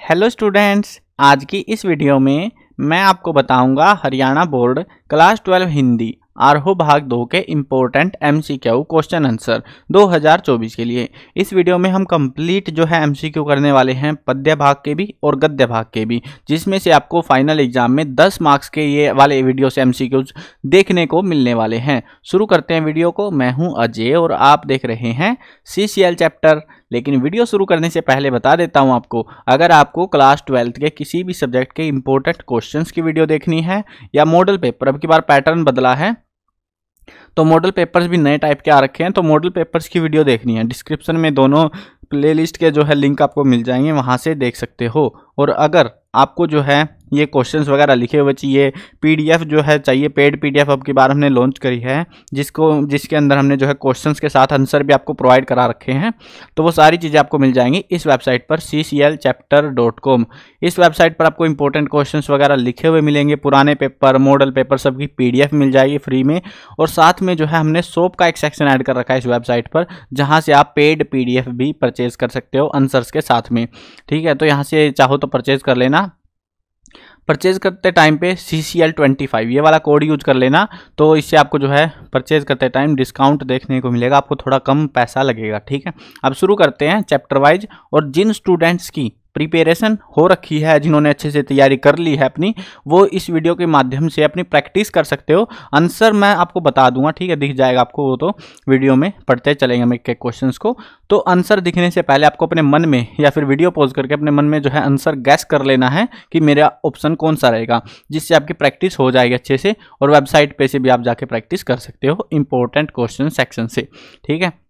Hello students, आज की इस वीडियो में मैं आपको बताऊंगा हरियाणा बोर्ड क्लास 12 हिंदी आरहो भाग 2 के इम्पोर्टेंट एमसीक्यू क्वेश्चन आंसर 2024 के लिए। इस वीडियो में हम कंप्लीट जो है एमसीक्यू करने वाले हैं पद्य भाग के भी और गद्य भाग के भी, जिसमें से आपको फाइनल एग्जाम में 10 मार्क्स के ये वाले वीडियो से एमसीक्यूज देखने को मिलने वाले हैं। शुरू करते हैं वीडियो को। मैं हूं अजय और आप देख रहे हैं सीसीएल चैप्टर। लेकिन वीडियो शुरू करने से पहले बता देता हूं आपको, अगर आपको क्लास 12 के किसी भी सब्जेक्ट के इंपॉर्टेंट क्वेश्चंस की वीडियो देखनी है या मॉडल पेपर, अब की बार पैटर्न बदला है तो मॉडल पेपर्स भी नए टाइप के आ रखे हैं, तो मॉडल पेपर्स की वीडियो देखनी है, डिस्क्रिप्शन में दोनों प्लेलिस्ट के जो है लिंक आपको मिल जाएंगे, वहां से देख सकते हो। और अगर आपको जो है ये क्वेश्चंस वगैरह लिखे हुए चाहिए, पीडीएफ जो है चाहिए, पेड पीडीएफ अब की बार हमने लॉन्च करी है, जिसके अंदर हमने जो है क्वेश्चंस के साथ आंसर भी आपको प्रोवाइड करा रखे हैं, तो वो सारी चीज़ें आपको मिल जाएंगी इस वेबसाइट पर cclchapter.com। इस वेबसाइट पर आपको इंपॉर्टेंट क्वेश्चंस वगैरह लिखे हुए मिलेंगे, पुराने पेपर, मॉडल पेपर सबकी पीडीएफ मिल जाएगी फ्री में। और साथ में जो है हमने सोप का एक सेक्शन ऐड कर रखा है इस वेबसाइट पर, जहाँ से आप पेड पीडीएफ भी परचेज कर सकते हो आंसर्स के साथ में। ठीक है, तो यहाँ से चाहो तो परचेज कर लेना। परचेज करते टाइम पे CCL25 ये वाला कोड यूज कर लेना, तो इससे आपको जो है परचेज करते टाइम डिस्काउंट देखने को मिलेगा, आपको थोड़ा कम पैसा लगेगा। ठीक है, अब शुरू करते हैं चैप्टर वाइज। और जिन स्टूडेंट्स की प्रिपरेशन हो रखी है, जिन्होंने अच्छे से तैयारी कर ली है अपनी, वो इस वीडियो के माध्यम से अपनी प्रैक्टिस कर सकते हो। आंसर मैं आपको बता दूंगा, ठीक है, दिख जाएगा आपको, वो तो वीडियो में पढ़ते चलेंगे हम एक एक क्वेश्चंस को। तो आंसर दिखने से पहले आपको अपने मन में या फिर वीडियो पॉज करके अपने मन में जो है आंसर गैस कर लेना है कि मेरा ऑप्शन कौन सा रहेगा, जिससे आपकी प्रैक्टिस हो जाएगी अच्छे से। और वेबसाइट पे से भी आप जाके प्रैक्टिस कर सकते हो इंपॉर्टेंट क्वेश्चन सेक्शन से। ठीक है,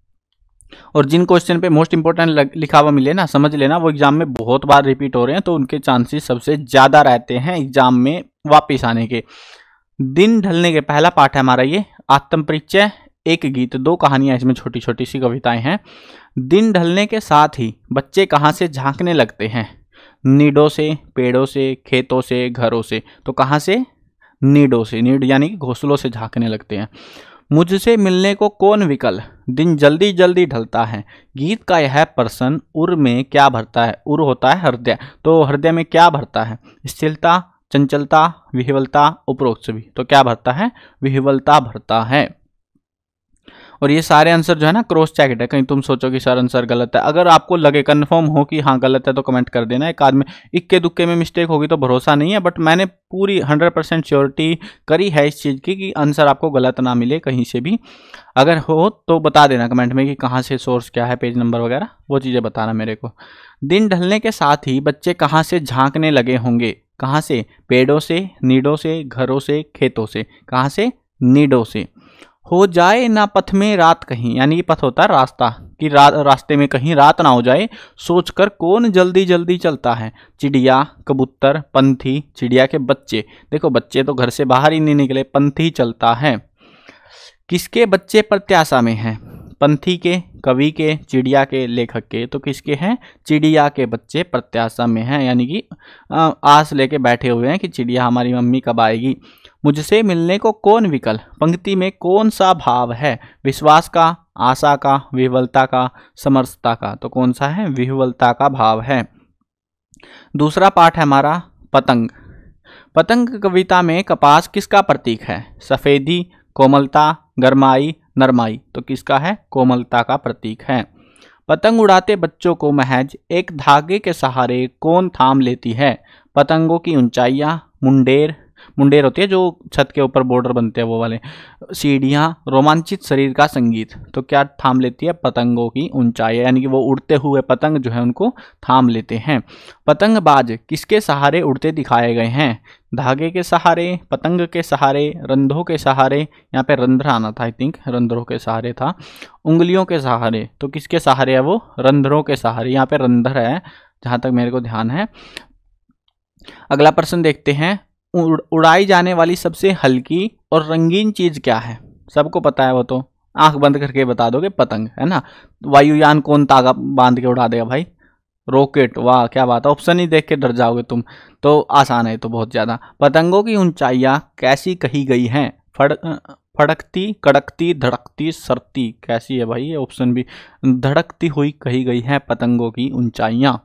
और जिन क्वेश्चन पे मोस्ट इंपोर्टेंट लिखा हुआ मिले ना, समझ लेना वो एग्जाम में बहुत बार रिपीट हो रहे हैं, तो उनके चांसेस सबसे ज़्यादा रहते हैं एग्जाम में वापस आने के। दिन ढलने के पहला पाठ है हमारा ये, आत्म परिचय, एक गीत, दो कहानियां, इसमें छोटी छोटी सी कविताएं हैं। दिन ढलने के साथ ही बच्चे कहाँ से झांकने लगते हैं? नीडों से, पेड़ों से, खेतों से, घरों से। तो कहाँ से? नीडों से, नीड यानी कि घोंसलों से झांकने लगते हैं। मुझसे मिलने को कौन विकल, दिन जल्दी जल्दी ढलता है। गीत का यह प्रश्न उर में क्या भरता है? उर होता है हृदय, तो हृदय में क्या भरता है? स्थिरता, चंचलता, विह्वलता, उपरोक्त सभी। तो क्या भरता है? विह्वलता भरता है। और ये सारे आंसर जो है ना क्रॉस चेक्ड है, कहीं तुम सोचो कि सर आंसर गलत है। अगर आपको लगे, कंफर्म हो कि हाँ गलत है, तो कमेंट कर देना। एक आदमी इक्के दुक्के में मिस्टेक होगी तो भरोसा नहीं है, बट मैंने पूरी 100% श्योरिटी करी है इस चीज़ की कि आंसर आपको गलत ना मिले कहीं से भी। अगर हो तो बता देना कमेंट में कि कहाँ से, सोर्स क्या है, पेज नंबर वगैरह, वो चीज़ें बताना मेरे को। दिन ढलने के साथ ही बच्चे कहाँ से झांकने लगे होंगे? कहाँ से? पेड़ों से, नीडों से, घरों से, खेतों से। कहाँ से? नीडों से। हो जाए ना पथ में रात कहीं, यानी ये पथ होता है रास्ता, कि रास्ते में कहीं रात ना हो जाए, सोचकर कौन जल्दी जल्दी चलता है? चिड़िया, कबूतर, पंथी, चिड़िया के बच्चे। देखो बच्चे तो घर से बाहर ही नहीं निकले, पंथी चलता है। किसके बच्चे प्रत्याशा में हैं? पंथी के, कवि के, चिड़िया के, लेखक के। तो किसके हैं? चिड़िया के बच्चे प्रत्याशा में हैं, यानी कि आस लेके बैठे हुए हैं कि चिड़िया हमारी मम्मी कब आएगी। मुझसे मिलने को कौन विकल, पंक्ति में कौन सा भाव है? विश्वास का, आशा का, विह्वलता का, समरसता का। तो कौन सा है? विह्वलता का भाव है। दूसरा पाठ है हमारा पतंग। पतंग कविता में कपास किसका प्रतीक है? सफेदी, कोमलता, गरमाई, नरमाई। तो किसका है? कोमलता का प्रतीक है। पतंग उड़ाते बच्चों को महज एक धागे के सहारे कौन थाम लेती है? पतंगों की ऊंचाइयां, मुंडेर, मुंडेर होती है जो छत के ऊपर बॉर्डर बनते हैं वो वाले, सीढ़ियां, रोमांचित शरीर का संगीत। तो क्या थाम लेती है? पतंगों की ऊंचाई, यानी कि वो उड़ते हुए पतंग जो है उनको थाम लेते हैं। पतंगबाज किसके सहारे उड़ते दिखाए गए हैं? धागे के सहारे, पतंग के सहारे, रंध्रों के सहारे। यहाँ पे रंध्र आना था, आई थिंक रंध्रों के सहारे था। उंगलियों के सहारे। तो किसके सहारे है वो? रंध्रों के सहारे। यहाँ पे रंध्र है जहां तक मेरे को ध्यान है। अगला प्रश्न देखते हैं, उड़ाई जाने वाली सबसे हल्की और रंगीन चीज क्या है? सबको पता है, वो तो आंख बंद करके बता दोगे, पतंग है ना। वायुयान कौन तागा बांध के उड़ा देगा भाई? रॉकेट। वाह क्या बात है, ऑप्शन ही देख के डर जाओगे तुम, तो आसान है तो बहुत ज्यादा। पतंगों की ऊंचाइयां कैसी कही गई हैं? फड़कती, कड़कती, धड़कती, सरती। कैसी है भाई ये ऑप्शन भी? धड़कती हुई कही गई है पतंगों की ऊंचाइयां।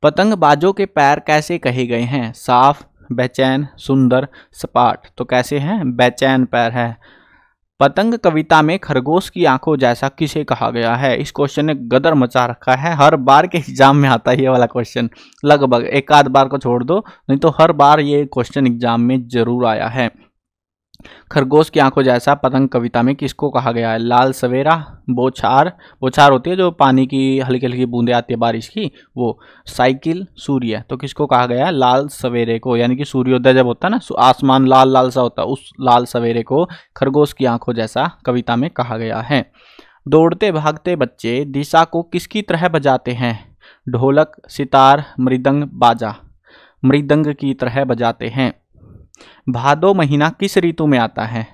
पतंगबाजों के पैर कैसे कहे गए हैं? साफ, बेचैन, सुंदर, सपाट। तो कैसे हैं? बेचैन पैर है। पतंग कविता में खरगोश की आंखों जैसा किसे कहा गया है? इस क्वेश्चन ने गदर मचा रखा है। हर बार के एग्जाम में आता है ये वाला क्वेश्चन, लगभग एक आध बार को छोड़ दो, नहीं तो हर बार ये क्वेश्चन एग्जाम में जरूर आया है। खरगोश की आंखों जैसा पतंग कविता में किसको कहा गया है? लाल सवेरा, बौछार, बौछार होती है जो पानी की हल्की हल्की बूंदें आती है बारिश की, वो, साइकिल, सूर्य। तो किसको कहा गया है? लाल सवेरे को, यानी कि सूर्योदय जब होता है ना, आसमान लाल लाल सा होता है, उस लाल सवेरे को खरगोश की आंखों जैसा कविता में कहा गया है। दौड़ते भागते बच्चे दिशा को किसकी तरह बजाते हैं? ढोलक, सितार, मृदंग, बाजा। मृदंग की तरह बजाते हैं। भादो महीना किस ऋतु में आता है?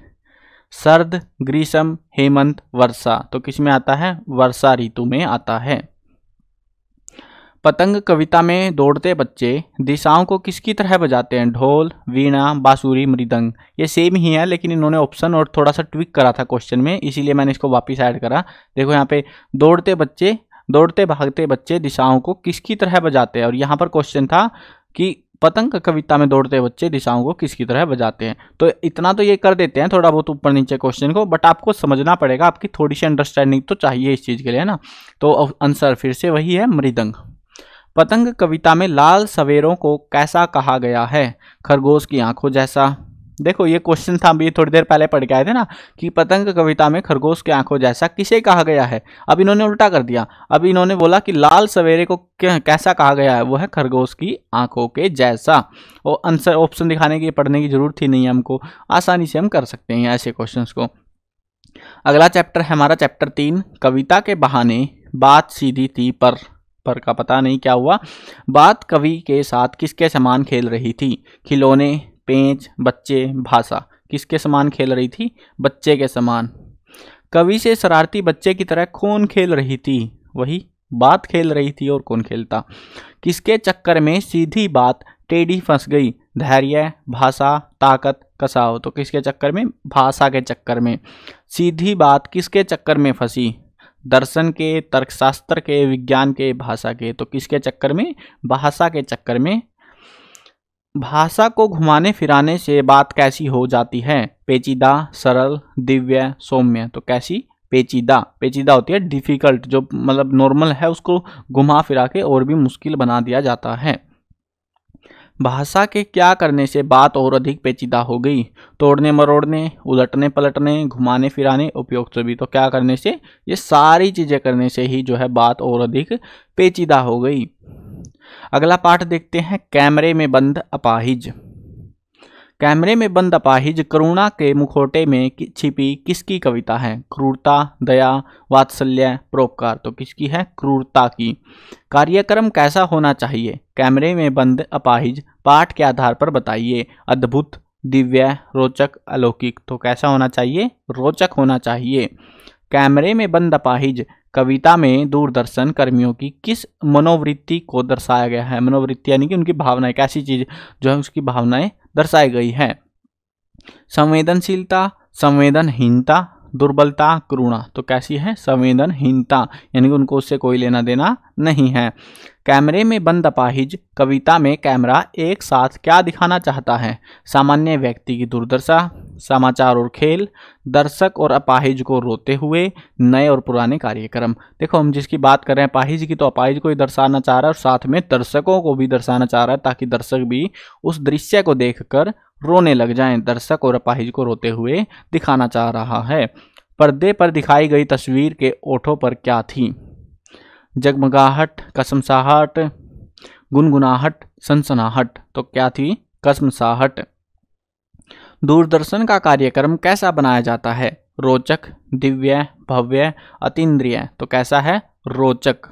सर्द, ग्रीष्म, हेमंत, वर्षा। तो किस में आता है? वर्षा ऋतु में आता है। पतंग कविता में दौड़ते बच्चे दिशाओं को किसकी तरह बजाते हैं? ढोल, वीणा, बांसुरी, मृदंग। ये सेम ही है, लेकिन इन्होंने ऑप्शन और थोड़ा सा ट्विक करा था क्वेश्चन में, इसीलिए मैंने इसको वापस ऐड करा। देखो यहाँ पे दौड़ते भागते बच्चे दिशाओं को किसकी तरह बजाते हैं, और यहाँ पर क्वेश्चन था कि पतंग कविता में दौड़ते बच्चे दिशाओं को किसकी तरह बजाते हैं। तो इतना तो ये कर देते हैं थोड़ा बहुत ऊपर नीचे क्वेश्चन को, बट आपको समझना पड़ेगा, आपकी थोड़ी सी अंडरस्टैंडिंग तो चाहिए इस चीज़ के लिए, है ना। तो आंसर फिर से वही है, मृदंग। पतंग कविता में लाल सवेरों को कैसा कहा गया है? खरगोश की आंखों जैसा। देखो ये क्वेश्चन था, अभी थोड़ी देर पहले पढ़ के आए थे ना, कि पतंग कविता में खरगोश की आंखों जैसा किसे कहा गया है। अब इन्होंने उल्टा कर दिया, अब इन्होंने बोला कि लाल सवेरे को कैसा कहा गया है, वो है खरगोश की आंखों के जैसा। और आंसर ऑप्शन दिखाने की, पढ़ने की जरूरत ही नहीं है हमको, आसानी से हम कर सकते हैं ऐसे क्वेश्चंस को। अगला चैप्टर है हमारा चैप्टर 3, कविता के बहाने बात सीधी थी पर का पता नहीं क्या हुआ। बात कवि के साथ किसके समान खेल रही थी? खिलौने, पेंच, बच्चे, भाषा। किसके समान खेल रही थी? बच्चे के समान। कवि से शरारती बच्चे की तरह कौन खेल रही थी? वही बात खेल रही थी, और कौन खेलता। किसके चक्कर में सीधी बात टेढ़ी फंस गई? धैर्य, भाषा, ताकत, कसाव। तो किसके चक्कर में? भाषा के चक्कर में। सीधी बात किसके चक्कर में फंसी? दर्शन के, तर्कशास्त्र के, विज्ञान के, भाषा के। तो किसके चक्कर में? भाषा के चक्कर में। भाषा को घुमाने फिराने से बात कैसी हो जाती है? पेचीदा, सरल, दिव्य, सौम्य। तो कैसी? पेचीदा। पेचीदा होती है डिफिकल्ट, जो मतलब नॉर्मल है उसको घुमा फिरा के और भी मुश्किल बना दिया जाता है। भाषा के क्या करने से बात और अधिक पेचीदा हो गई? तोड़ने मरोड़ने, उलटने पलटने, घुमाने फिराने, उपयुक्त भी। तो क्या करने से? ये सारी चीजें करने से ही जो है बात और अधिक पेचीदा हो गई। अगला पाठ देखते हैं, कैमरे में बंद अपाहिज। कैमरे में बंद अपाहिज करुणा के मुखौटे में छिपी किसकी कविता है? क्रूरता, दया, वात्सल्य, परोपकार। तो किसकी है? क्रूरता की। कार्यक्रम कैसा होना चाहिए? कैमरे में बंद अपाहिज पाठ के आधार पर बताइए। अद्भुत, दिव्य, रोचक, अलौकिक। तो कैसा होना चाहिए? रोचक होना चाहिए। कैमरे में बंद अपाहिज कविता में दूरदर्शन कर्मियों की किस मनोवृत्ति को दर्शाया गया है? मनोवृत्ति यानी कि उनकी भावनाएं, कैसी चीज जो है उसकी भावनाएं दर्शाई गई है। संवेदनशीलता, संवेदनहीनता, दुर्बलता, करुणा। तो कैसी है? संवेदनहीनता, यानी कि उनको उससे कोई लेना देना नहीं है। कैमरे में बंद अपाहिज कविता में कैमरा एक साथ क्या दिखाना चाहता है? सामान्य व्यक्ति की दुर्दशा, समाचार और खेल, दर्शक और अपाहिज को रोते हुए, नए और पुराने कार्यक्रम। देखो हम जिसकी बात कर रहे हैं अपाहिज की, तो अपाहिज को ही दर्शाना चाह रहा है और साथ में दर्शकों को भी दर्शाना चाह रहा है, ताकि दर्शक भी उस दृश्य को देखकर रोने लग जाएं। दर्शक और अपाहिज को रोते हुए दिखाना चाह रहा है। पर्दे पर दिखाई गई तस्वीर के ओठों पर क्या थी? जगमगाहट, कसमसाहट, गुनगुनाहट, सनसनाहट। तो क्या थी? कसमसाहट। दूरदर्शन का कार्यक्रम कैसा बनाया जाता है? रोचक, दिव्य, भव्य, अतीन्द्रिय। तो कैसा है? रोचक।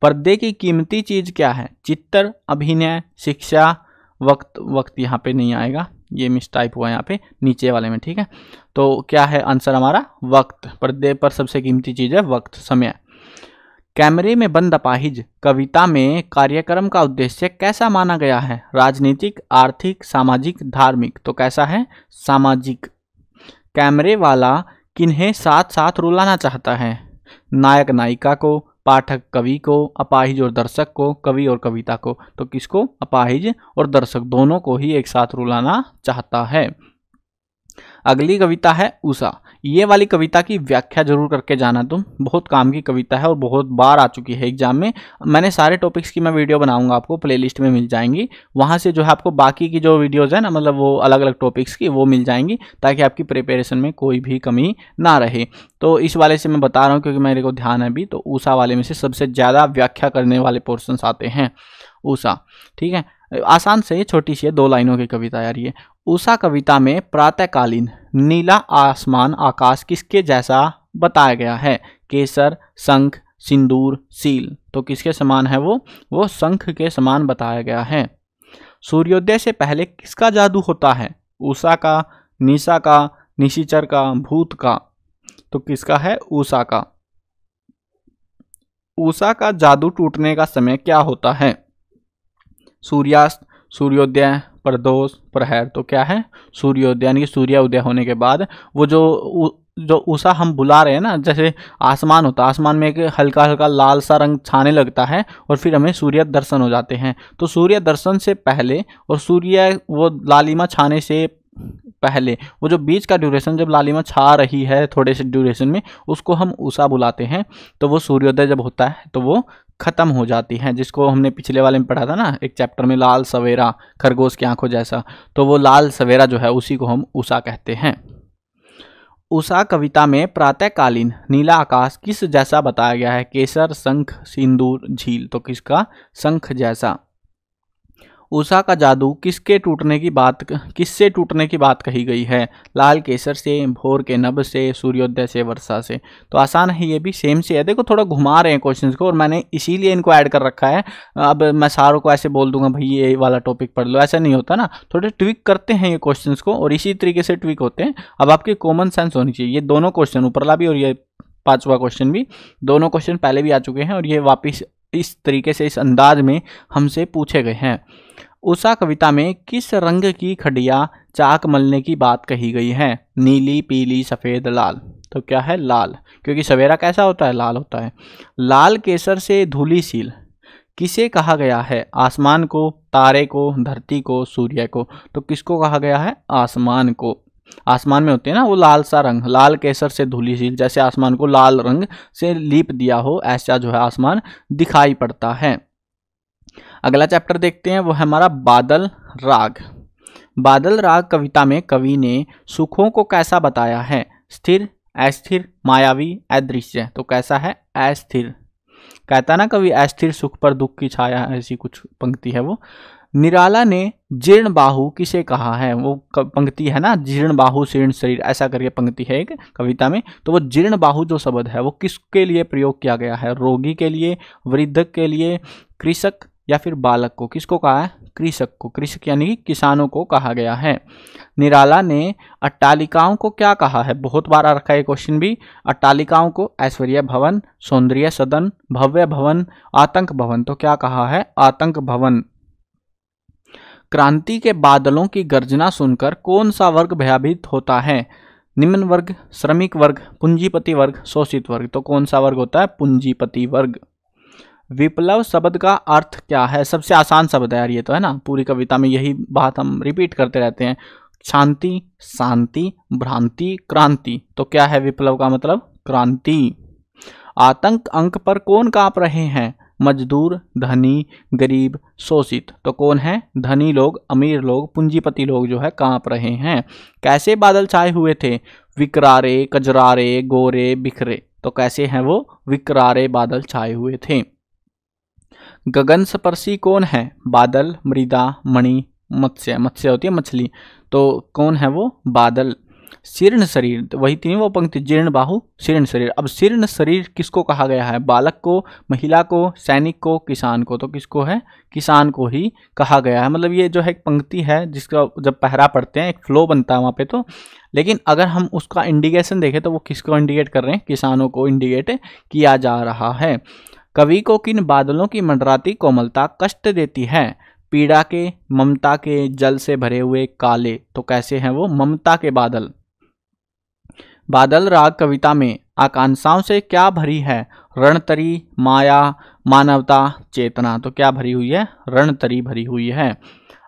पर्दे की कीमती चीज क्या है? चित्र, अभिनय, शिक्षा, वक्त। वक्त यहाँ पे नहीं आएगा, ये मिस टाइप हुआ यहाँ पे नीचे वाले में, ठीक है। तो क्या है आंसर हमारा? वक्त। पर्दे पर सबसे कीमती चीज है वक्त, समय। कैमरे में बंद अपाहिज कविता में कार्यक्रम का उद्देश्य कैसा माना गया है? राजनीतिक, आर्थिक, सामाजिक, धार्मिक। तो कैसा है? सामाजिक। कैमरे वाला किन्हें साथ साथ रुलाना चाहता है? नायक नायिका को, पाठक कवि को, अपाहिज और दर्शक को, कवि और कविता को। तो किसको? अपाहिज और दर्शक दोनों को ही एक साथ रुलाना चाहता है। अगली कविता है उषा। ये वाली कविता की व्याख्या जरूर करके जाना तुम, बहुत काम की कविता है और बहुत बार आ चुकी है एग्जाम में। मैंने सारे टॉपिक्स की मैं वीडियो बनाऊंगा, आपको प्लेलिस्ट में मिल जाएंगी, वहां से जो है आपको बाकी की जो वीडियोस है ना, मतलब वो अलग अलग टॉपिक्स की, वो मिल जाएंगी ताकि आपकी प्रिपरेशन में कोई भी कमी ना रहे। तो इस वाले से मैं बता रहा हूँ क्योंकि मेरे को ध्यान है अभी। तो उषा वाले में से सबसे ज़्यादा व्याख्या करने वाले पोर्शंस आते हैं उषा। ठीक है, आसान से छोटी सी 2 लाइनों की कविता यार ये। उषा कविता में प्रातःकालीन नीला आसमान आकाश किसके जैसा बताया गया है? केसर, शंख, सिंदूर, सील। तो किसके समान है वो शंख के समान बताया गया है। सूर्योदय से पहले किसका जादू होता है? उषा का, निशा का, निशिचर का, भूत का। तो किसका है? उषा का। उषा का जादू टूटने का समय क्या होता है? सूर्यास्त, सूर्योदय, प्रदोष, प्रहर। तो क्या है? सूर्योदय, यानी कि सूर्य उदय होने के बाद वो जो उषा हम बुला रहे हैं ना, जैसे आसमान होता है, आसमान में एक हल्का हल्का लाल सा रंग छाने लगता है और फिर हमें सूर्य दर्शन हो जाते हैं। तो सूर्य दर्शन से पहले और सूर्य वो लालिमा छाने से पहले, वो जो बीच का ड्यूरेशन, जब लालिमा छा रही है थोड़े से ड्यूरेशन में, उसको हम उषा बुलाते हैं। तो वो सूर्योदय जब होता है तो वो खत्म हो जाती है, जिसको हमने पिछले वाले में पढ़ा था ना एक चैप्टर में, लाल सवेरा खरगोश की आंखों जैसा। तो वो लाल सवेरा जो है उसी को हम उषा कहते हैं। उषा कविता में प्रातःकालीन नीला आकाश किस जैसा बताया गया है? केसर, शंख, सिंदूर, झील। तो किसका? शंख जैसा। उषा का जादू किससे टूटने की बात कही गई है? लाल केसर से, भोर के नभ से, सूर्योदय से, वर्षा से। तो आसान है, ये भी सेम से है। देखो थोड़ा घुमा रहे हैं क्वेश्चंस को और मैंने इसीलिए इनको ऐड कर रखा है। अब मैं सारों को ऐसे बोल दूंगा भाई ये वाला टॉपिक पढ़ लो, ऐसा नहीं होता ना। थोड़े ट्विक करते हैं ये क्वेश्चंस को और इसी तरीके से ट्विक होते हैं। अब आपकी कॉमन सेंस होनी चाहिए। ये दोनों क्वेश्चन, ऊपरला भी और ये 5वां क्वेश्चन भी, दोनों क्वेश्चन पहले भी आ चुके हैं और ये वापिस इस तरीके से, इस अंदाज में हमसे पूछे गए हैं। उषा कविता में किस रंग की खड़िया चाक मलने की बात कही गई है? नीली, पीली, सफ़ेद, लाल। तो क्या है? लाल, क्योंकि सवेरा कैसा होता है? लाल होता है। लाल केसर से धूलिशील किसे कहा गया है? आसमान को, तारे को, धरती को, सूर्य को। तो किसको कहा गया है? आसमान को। आसमान में होते हैं ना वो लाल सा रंग, लाल केसर से धूलिशील, जैसे आसमान को लाल रंग से लीप दिया हो, ऐसा जो है आसमान दिखाई पड़ता है। अगला चैप्टर देखते हैं, वो है हमारा बादल राग। बादल राग कविता में कवि ने सुखों को कैसा बताया है? स्थिर, अस्थिर, मायावी, अदृश्य। तो कैसा है? अस्थिर। कहता ना कवि, अस्थिर सुख पर दुख की छाया, ऐसी कुछ पंक्ति है वो। निराला ने जीर्ण बाहु किसे कहा है? वो पंक्ति है ना, जीर्ण बाहु शीर्ण शरीर, ऐसा करके पंक्ति है एक कविता में। तो वो जीर्ण बाहु जो शब्द है वो किसके लिए प्रयोग किया गया है? रोगी के लिए, वृद्ध के लिए, कृषक या फिर बालक को। किसको कहा है? कृषक को। कृषक यानी कि किसानों को कहा गया है। निराला ने अट्टालिकाओं को क्या कहा है? बहुत बार आ रखा है क्वेश्चन भी। अट्टालिकाओं को ऐश्वर्य भवन, सौंदर्य सदन, भव्य भवन, आतंक भवन। तो क्या कहा है? आतंक भवन। क्रांति के बादलों की गर्जना सुनकर कौन सा वर्ग भयभीत होता है? निम्न वर्ग, श्रमिक वर्ग, पूंजीपति वर्ग, शोषित वर्ग। तो कौन सा वर्ग होता है? पूंजीपति वर्ग। विप्लव शब्द का अर्थ क्या है? सबसे आसान शब्द है यार ये तो, है ना। पूरी कविता में यही बात हम रिपीट करते रहते हैं। शांति, शांति, भ्रांति, क्रांति। तो क्या है विप्लव का मतलब? क्रांति। आतंक अंक पर कौन कांप रहे हैं? मजदूर, धनी, गरीब, शोषित। तो कौन है? धनी लोग, अमीर लोग, पूंजीपति लोग जो है कांप रहे हैं। कैसे बादल छाए हुए थे? विकरारे, कजरारे, गोरे, बिखरे। तो कैसे हैं वो? विकरारे बादल छाए हुए थे। गगनस्पर्शी कौन है? बादल, मृदा, मणि, मत्स्य। मत्स्य होती है मछली। तो कौन है वो? बादल। शीर्ण शरीर, वही थी वो पंक्ति, जीर्ण बाहु, शीर्ण शरीर। अब शीर्ण शरीर किसको कहा गया है? बालक को, महिला को, सैनिक को, किसान को। तो किसको है? किसान को ही कहा गया है। मतलब ये जो है एक पंक्ति है जिसका जब पहरा पढ़ते हैं एक फ्लो बनता है वहाँ पे। तो लेकिन अगर हम उसका इंडिकेशन देखें तो वो किसको इंडिकेट कर रहे हैं? किसानों को इंडिकेट किया जा रहा है। कवि को किन बादलों की मंडराती कोमलता कष्ट देती है? पीड़ा के, ममता के, जल से भरे हुए काले। तो कैसे हैं वो? ममता के बादल। बादल राग कविता में आकांक्षाओं से क्या भरी है? रणतरी, माया, मानवता, चेतना। तो क्या भरी हुई है? रणतरी भरी हुई है।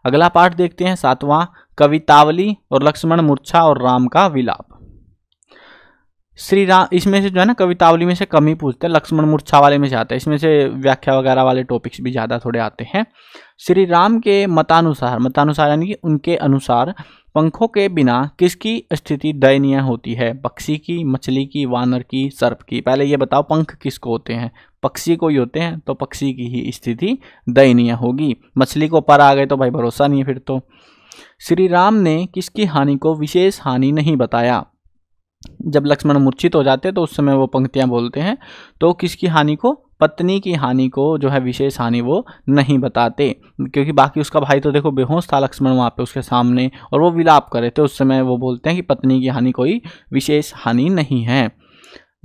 अगला पाठ देखते हैं 7वां, कवितावली और लक्ष्मण मूर्छा और राम का विलाप। श्री राम, इसमें से जो है ना कवितावली में से कम ही पूछते हैं, लक्ष्मण मूर्छा वाले में से आता है, इसमें से व्याख्या वगैरह वाले टॉपिक्स भी ज़्यादा थोड़े आते हैं। श्री राम के मतानुसार यानी कि उनके अनुसार पंखों के बिना किसकी स्थिति दयनीय होती है? पक्षी की, मछली की, वानर की, सर्प की। पहले ये बताओ पंख किसको होते हैं? पक्षी को ही होते हैं, तो पक्षी की ही स्थिति दयनीय होगी। मछली को पर आ गए तो भाई भरोसा नहीं है फिर तो। श्री राम ने किसकी हानि को विशेष हानि नहीं बताया? जब लक्ष्मण मूर्छित हो जाते हैं तो उस समय वो पंक्तियां बोलते हैं, तो किसकी हानि को? पत्नी की हानि को जो है विशेष हानि वो नहीं बताते, क्योंकि बाकी उसका भाई तो देखो बेहोश था लक्ष्मण वहाँ पे उसके सामने और वो विलाप करे थे, उस समय वो बोलते हैं कि पत्नी की हानि कोई विशेष हानि नहीं है।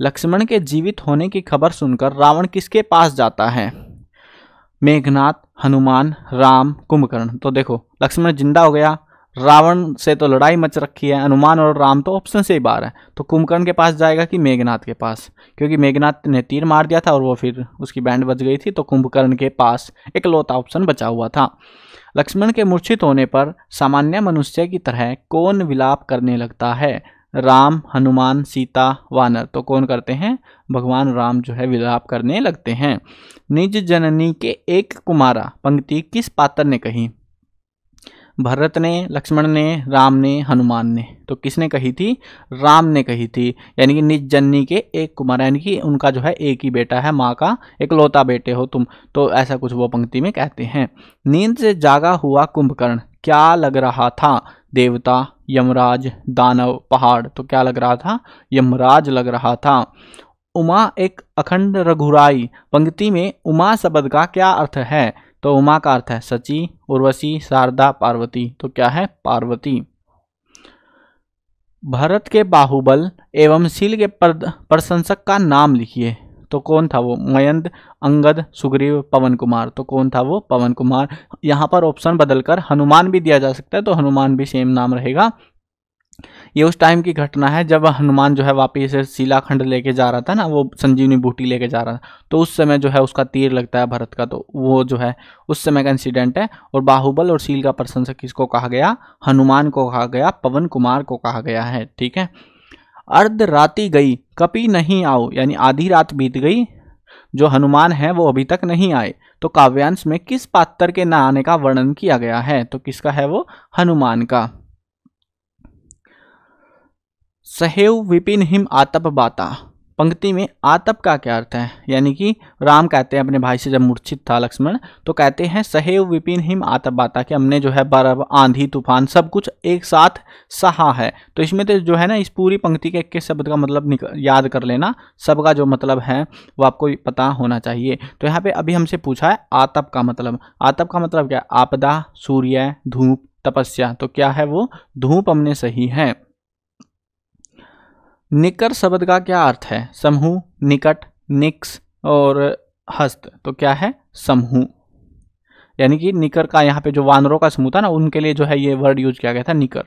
लक्ष्मण के जीवित होने की खबर सुनकर रावण किसके पास जाता है? मेघनाथ, हनुमान, राम, कुंभकर्ण। तो देखो लक्ष्मण जिंदा हो गया, रावण से तो लड़ाई मच रखी है, हनुमान और राम तो ऑप्शन से ही बाहर है, तो कुंभकर्ण के पास जाएगा कि मेघनाथ के पास? क्योंकि मेघनाथ ने तीर मार दिया था और वो फिर उसकी बैंड बच गई थी, तो कुंभकर्ण के पास इकलौता ऑप्शन बचा हुआ था। लक्ष्मण के मूर्छित होने पर सामान्य मनुष्य की तरह कौन विलाप करने लगता है? राम, हनुमान, सीता, वानर। तो कौन करते हैं? भगवान राम जो है विलाप करने लगते हैं। निज जननी के एक कुमारा पंक्ति किस पात्र ने कही? भरत ने, लक्ष्मण ने, राम ने, हनुमान ने। तो किसने कही थी? राम ने कही थी, यानी कि निज जननी के एक कुमार, यानी कि उनका जो है एक ही बेटा है, माँ का इकलौता बेटे हो तुम, तो ऐसा कुछ वो पंक्ति में कहते हैं। नींद से जागा हुआ कुंभकर्ण क्या लग रहा था? देवता, यमराज, दानव, पहाड़। तो क्या लग रहा था? यमराज लग रहा था। उमा एक अखंड रघुराई पंक्ति में उमा शब्द का क्या अर्थ है? तो उमा का अर्थ है सची, उर्वशी, शारदा, पार्वती। तो क्या है? पार्वती। भरत के बाहुबल एवं शील के प्रशंसक का नाम लिखिए। तो कौन था वो? मयंद, अंगद, सुग्रीव, पवन कुमार। तो कौन था वो? पवन कुमार। यहाँ पर ऑप्शन बदलकर हनुमान भी दिया जा सकता है, तो हनुमान भी सेम नाम रहेगा। ये उस टाइम की घटना है जब हनुमान जो है वापिस से शिलाखंड लेके जा रहा था ना, वो संजीवनी बूटी लेके जा रहा था, तो उस समय जो है उसका तीर लगता है भरत का, तो वो जो है उस समय का इंसिडेंट है। और बाहुबल और शील का प्रशंसक किसको कहा गया? हनुमान को कहा गया, पवन कुमार को कहा गया है। ठीक है। अर्ध राति गई कपि नहीं आओ, यानी आधी रात बीत गई, जो हनुमान है वो अभी तक नहीं आए, तो काव्यांश में किस पात्र के न आने का वर्णन किया गया है? तो किसका है वो? हनुमान का। सहेव विपिन हिम आतप बाता पंक्ति में आतप का क्या अर्थ है? यानी कि राम कहते हैं अपने भाई से जब मूर्छित था लक्ष्मण, तो कहते हैं सहेव विपिन हिम आतप बाता, कि हमने जो है बर्फ, आंधी, तूफान सब कुछ एक साथ सहा है। तो इसमें तो जो है ना इस पूरी पंक्ति के एक शब्द का मतलब याद कर लेना, सबका जो मतलब है वो आपको पता होना चाहिए। तो यहाँ पे अभी हमसे पूछा है आतप का मतलब। आतप का मतलब क्या? आपदा, सूर्य, धूप, तपस्या। तो क्या है वो? धूप हमने सही है। निकर शब्द का क्या अर्थ है? समूह, निकट, निक्स और हस्त। तो क्या है? समूह। यानी कि निकर का यहाँ पे जो वानरों का समूह था ना, उनके लिए जो है ये वर्ड यूज किया गया था, निकर।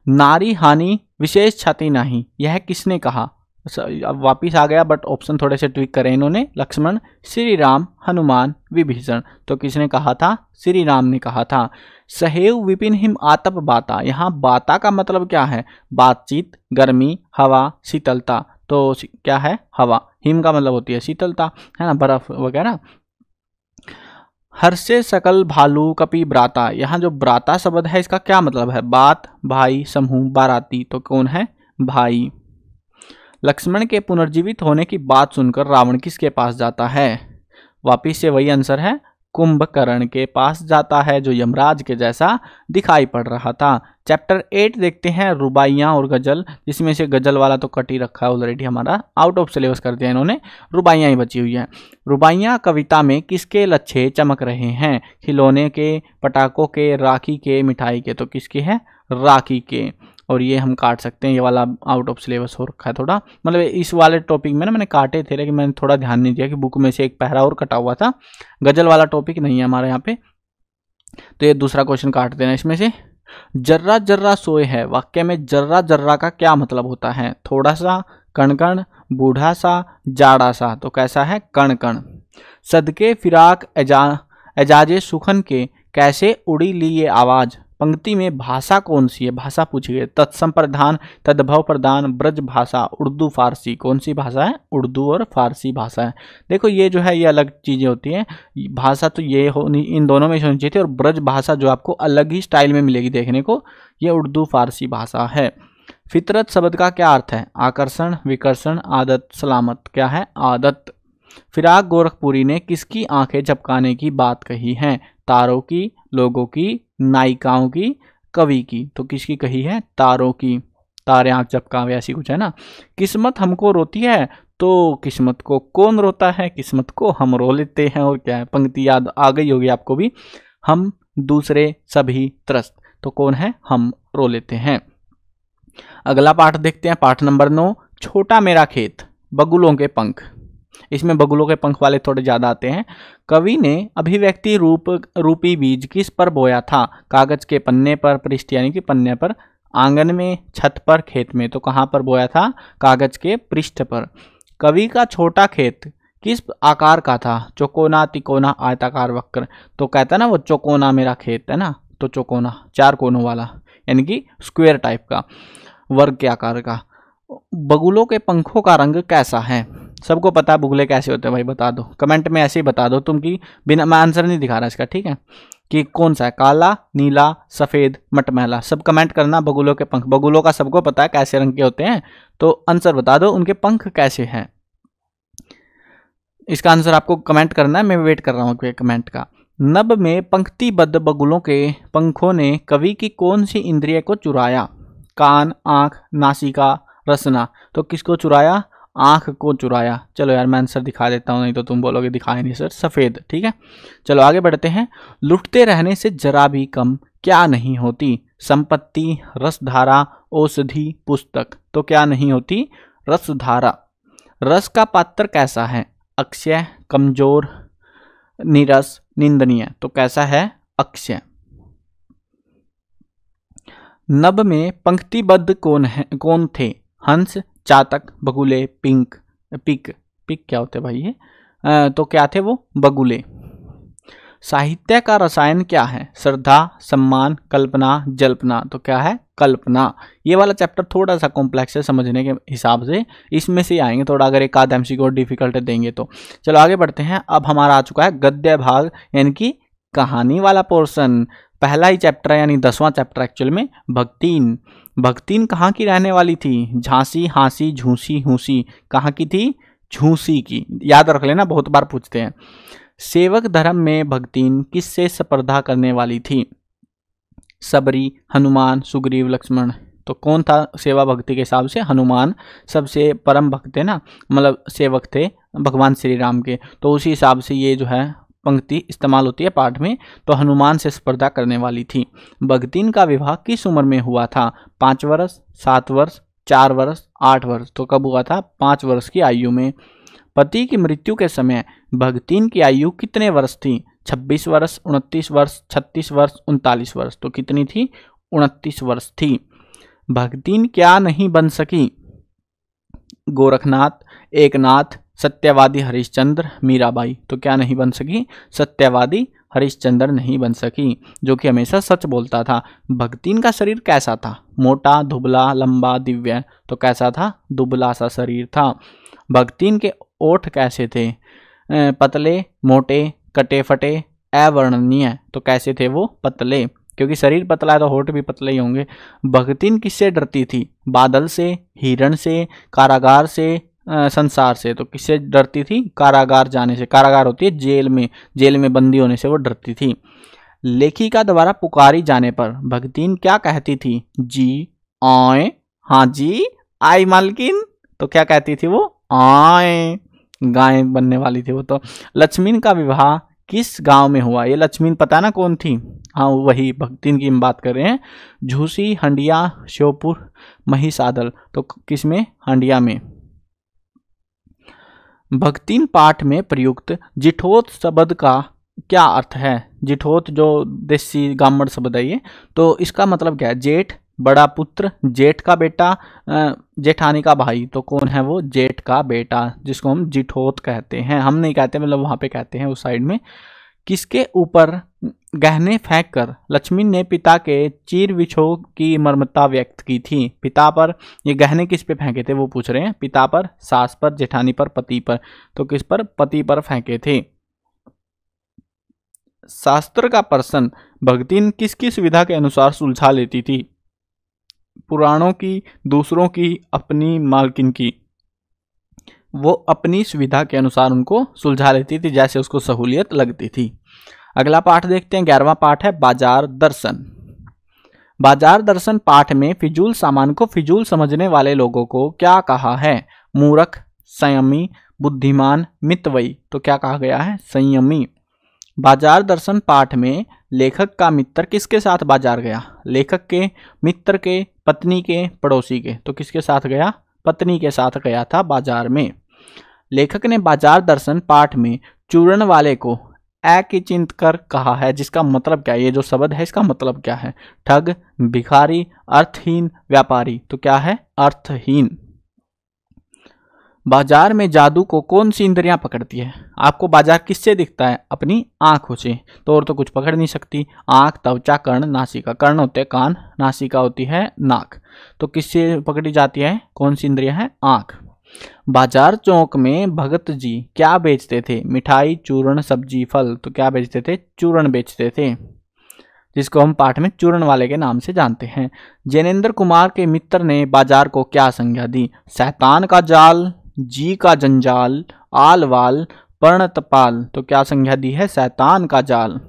नारी हानि विशेष क्षति नहीं, यह किसने कहा? अब वापिस आ गया, बट ऑप्शन थोड़े से ट्विक करें इन्होंने। लक्ष्मण, श्री राम, हनुमान, विभीषण। तो किसने कहा था? श्री राम ने कहा था। सहेव विपिन हिम आतप बाता, यहाँ बाता का मतलब क्या है? बातचीत, गर्मी, हवा, शीतलता। तो क्या है? हवा। हिम का मतलब होती है शीतलता, है ना, बर्फ वगैरह। हर्षे सकल भालू कपि ब्राता, यहाँ जो ब्राता शब्द है इसका क्या मतलब है? बात, भाई, समूह, बाराती। तो कौन है? भाई। लक्ष्मण के पुनर्जीवित होने की बात सुनकर रावण किसके पास जाता है? वापिस से वही आंसर है, कुंभकर्ण के पास जाता है, जो यमराज के जैसा दिखाई पड़ रहा था। चैप्टर 8 देखते हैं, रुबाइयाँ और गजल, जिसमें से गजल वाला तो कट ही रखा है ऑलरेडी, हमारा आउट ऑफ सिलेबस कर दिया इन्होंने, रुबाइयाँ ही बची हुई हैं। रुबाइयाँ कविता में किसके लच्छे चमक रहे हैं? खिलौने के, पटाखों के, राखी के, मिठाई के। तो किसके हैं? राखी के। और ये हम काट सकते हैं, ये वाला आउट ऑफ सिलेबस हो रखा है थोड़ा, मतलब इस वाले टॉपिक में ना मैंने काटे थे, लेकिन मैंने थोड़ा ध्यान नहीं दिया कि बुक में से एक पैरा और कटा हुआ था। गजल वाला टॉपिक नहीं है हमारे यहाँ पे, तो ये दूसरा क्वेश्चन काट देना इसमें से। जर्रा जर्रा सोए है वाक्य में जर्रा जर्रा का क्या मतलब होता है? थोड़ा सा, कण कण, बूढ़ा सा, जाड़ा सा। तो कैसा है? कण कण। सदके फिराक एजाजे सुखन के कैसे उड़ी ली ये आवाज। पंक्ति में भाषा कौन सी है? भाषा पूछी गई। तत्सम प्रधान, तद्भव प्रधान, ब्रज भाषा, उर्दू फारसी। कौन सी भाषा है? उर्दू और फारसी भाषा है। देखो ये जो है ये अलग चीजें होती हैं। भाषा तो ये होनी, इन दोनों में होनी चाहिए थी, और ब्रज भाषा जो आपको अलग ही स्टाइल में मिलेगी देखने को, ये उर्दू फारसी भाषा है। फितरत शब्द का क्या अर्थ है? आकर्षण, विकर्षण, आदत, सलामत। क्या है? आदत। फिराक गोरखपुरी ने किसकी आंखें झपकाने की बात कही है? तारों की, लोगों की, नायिकाओं की, कवि की। तो किसकी कही है? तारों की। तारे आंख झपकावे, ऐसी कुछ है ना। किस्मत हमको रोती है, तो किस्मत को कौन रोता है? किस्मत को हम रो लेते हैं। और क्या है? पंक्ति याद आ गई होगी आपको भी। हम दूसरे सभी त्रस्त। तो कौन है? हम रो लेते हैं। अगला पाठ देखते हैं, पाठ नंबर 9, छोटा मेरा खेत, बगुलों के पंख। इसमें बगुलों के पंख वाले थोड़े ज्यादा आते हैं। कवि ने अभिव्यक्ति रूपी बीज किस पर बोया था? कागज के पन्ने पर, पृष्ठ यानी कि पन्ने पर, आंगन में, छत पर, खेत में। तो कहाँ पर बोया था? कागज के पृष्ठ पर। कवि का छोटा खेत किस आकार का था? चौकोना, तिकोना, आयताकार, वक्र। तो कहता ना वो चौकोना मेरा खेत है ना, तो चौकोना, 4 कोनों वाला, यानी कि स्क्वायर टाइप का, वर्ग के आकार का। बगुलों के पंखों का रंग कैसा है? सबको पता है बगुले कैसे होते हैं भाई, बता दो कमेंट में, ऐसे ही बता दो तुम, कि बिना, मैं आंसर नहीं दिखा रहा इसका, ठीक है, कि कौन सा है, काला, नीला, सफेद, मटमैला। सब कमेंट करना। बगुलों के पंख, बगुलों का सबको पता है कैसे रंग के होते हैं, तो आंसर बता दो उनके पंख कैसे हैं। इसका आंसर आपको कमेंट करना है, मैं वेट कर रहा हूँ आपके कमेंट का। नभ में पंक्तिबद्ध बगुलों के पंखों ने कवि की कौन सी इंद्रिय को चुराया? कान, आंख, नासिका, रसना। तो किसको चुराया? आंख को चुराया। चलो यार मैं आंसर दिखा देता हूँ, नहीं तो तुम बोलोगे दिखाए नहीं सर। सफेद। ठीक है, चलो आगे बढ़ते हैं। लुटते रहने से जरा भी कम क्या नहीं होती? संपत्ति, रसधारा, औषधि, पुस्तक। तो क्या नहीं होती? रसधारा। रस का पात्र कैसा है? अक्षय, कमजोर, नीरस, निंदनीय। तो कैसा है? अक्षय। नभ में पंक्तिबद्ध कौन थे? हंस, चातक, बगुले, पिक। पिक क्या होते भाई ये? तो क्या थे वो? बगुले। साहित्य का रसायन क्या है? श्रद्धा, सम्मान, कल्पना, जल्पना। तो क्या है? कल्पना। ये वाला चैप्टर थोड़ा सा कॉम्प्लेक्स है समझने के हिसाब से, इसमें से आएंगे थोड़ा, अगर एक आध एमसीक्यू डिफिकल्ट देंगे तो। चलो आगे बढ़ते हैं। अब हमारा आ चुका है गद्य भाग, यानी कि कहानी वाला पोर्शन। पहला ही चैप्टर है, यानी 10वां चैप्टर एक्चुअल में, भक्तिन। भक्तिन कहाँ की रहने वाली थी? झांसी, हांसी, झूसी, हूसी। कहाँ की थी? झूसी की। याद रख लेना, बहुत बार पूछते हैं। सेवक धर्म में भक्तिन किससे स्पर्धा करने वाली थी? सबरी, हनुमान, सुग्रीव, लक्ष्मण। तो कौन था सेवा भक्ति के हिसाब से? हनुमान सबसे परम भक्त थे ना, मतलब सेवक थे भगवान श्री राम के, तो उसी हिसाब से ये जो है पंक्ति इस्तेमाल होती है पाठ में। तो हनुमान से स्पर्धा करने वाली थी। भक्तिन का विवाह किस उम्र में हुआ था? 5 वर्ष, 7 वर्ष, 4 वर्ष, 8 वर्ष। तो कब हुआ था? 5 वर्ष की आयु में। पति की मृत्यु के समय भक्तिन की आयु कितने वर्ष थी? 26 वर्ष, 29 वर्ष, 36 वर्ष, 39 वर्ष। तो कितनी थी? 29 वर्ष थी। भक्तिन क्या नहीं बन सकी? गोरखनाथ, एकनाथ, सत्यवादी हरिश्चंद्र, मीराबाई। तो क्या नहीं बन सकी? सत्यवादी हरिश्चंद्र नहीं बन सकी, जो कि हमेशा सच बोलता था। भक्तिन का शरीर कैसा था? मोटा, दुबला, लंबा, दिव्य। तो कैसा था? दुबला सा शरीर था। भक्तिन के ओठ कैसे थे? पतले, मोटे, कटे फटे, अवर्णनीय। तो कैसे थे वो? पतले, क्योंकि शरीर पतला है तो होठ भी पतले ही होंगे। भक्तिन किससे डरती थी? बादल से, हिरण से, कारागार से, संसार से। तो किससे डरती थी? कारागार जाने से। कारागार होती है जेल में बंदी होने से वो डरती थी। लेखिका द्वारा पुकारी जाने पर भक्तिन क्या कहती थी? जी, आए, हाँ जी, आई मालकिन। तो क्या कहती थी वो? आए, गाय बनने वाली थी वो तो। लक्ष्मीन का विवाह किस गांव में हुआ? ये लक्ष्मीन पता ना कौन थी? हाँ वही भक्तिन की हम बात कर रहे हैं। झूसी, हंडिया, श्योपुर, महिसादल। तो किस में? हंडिया में। भक्तिन पाठ में प्रयुक्त जिठोत शब्द का क्या अर्थ है? जिठोत जो देसी गामड़ शब्द है ये, तो इसका मतलब क्या है? जेठ, बड़ा पुत्र, जेठ का बेटा, जेठानी का भाई। तो कौन है वो? जेठ का बेटा, जिसको हम जिठोत कहते हैं। हम नहीं कहते, मतलब वहां पे कहते हैं उस साइड में। किसके ऊपर गहने फेंक कर लक्ष्मी ने पिता के चीर विछोह की मर्मता व्यक्त की थी? पिता पर ये गहने किस पे फेंके थे वो पूछ रहे हैं। पिता पर, सास पर, जेठानी पर, पति पर। तो किस पर? पति पर फेंके थे। शास्त्र का प्रश्न भगतिन किसकी सुविधा के अनुसार सुलझा लेती थी? पुराणों की, दूसरों की, अपनी मालकिन की? वो अपनी सुविधा के अनुसार उनको सुलझा लेती थी, जैसे उसको सहूलियत लगती थी। अगला पाठ देखते हैं, 11वां पाठ है बाजार दर्शन। बाजार दर्शन पाठ में फिजूल सामान को फिजूल समझने वाले लोगों को क्या कहा है? मूर्ख, संयमी, बुद्धिमान, मितव्ययी। तो क्या कहा गया है? संयमी। बाजार दर्शन पाठ में लेखक का मित्र किसके साथ बाजार गया? लेखक के, मित्र के, पत्नी के, पड़ोसी के। तो किसके साथ गया? पत्नी के साथ गया था बाजार में। लेखक ने बाजार दर्शन पाठ में चूरण वाले को अकिंचित कर कहा है, जिसका मतलब क्या है? ये जो शब्द है इसका मतलब क्या है? ठग, भिखारी, अर्थहीन, व्यापारी। तो क्या है? अर्थहीन। बाजार में जादू को कौन सी इंद्रियां पकड़ती है? आपको बाजार किससे दिखता है? अपनी आंखों से। तो और तो कुछ पकड़ नहीं सकती। आंख, त्वचा, कर्ण, नासिका। कर्ण होते हैं कान, नासिका होती है नाक। तो किससे पकड़ी जाती है? कौन सी इंद्रियां है? आंख। बाजार चौक में भगत जी क्या बेचते थे? मिठाई, चूर्ण, सब्जी, फल। तो क्या बेचते थे? चूर्ण बेचते थे, जिसको हम पाठ में चूर्ण वाले के नाम से जानते हैं। जैनेन्द्र कुमार के मित्र ने बाजार को क्या संज्ञा दी? शैतान का जाल, जी का जंजाल, आल वाल, पर्णतपाल। तो क्या संज्ञा दी है? शैतान का जाल।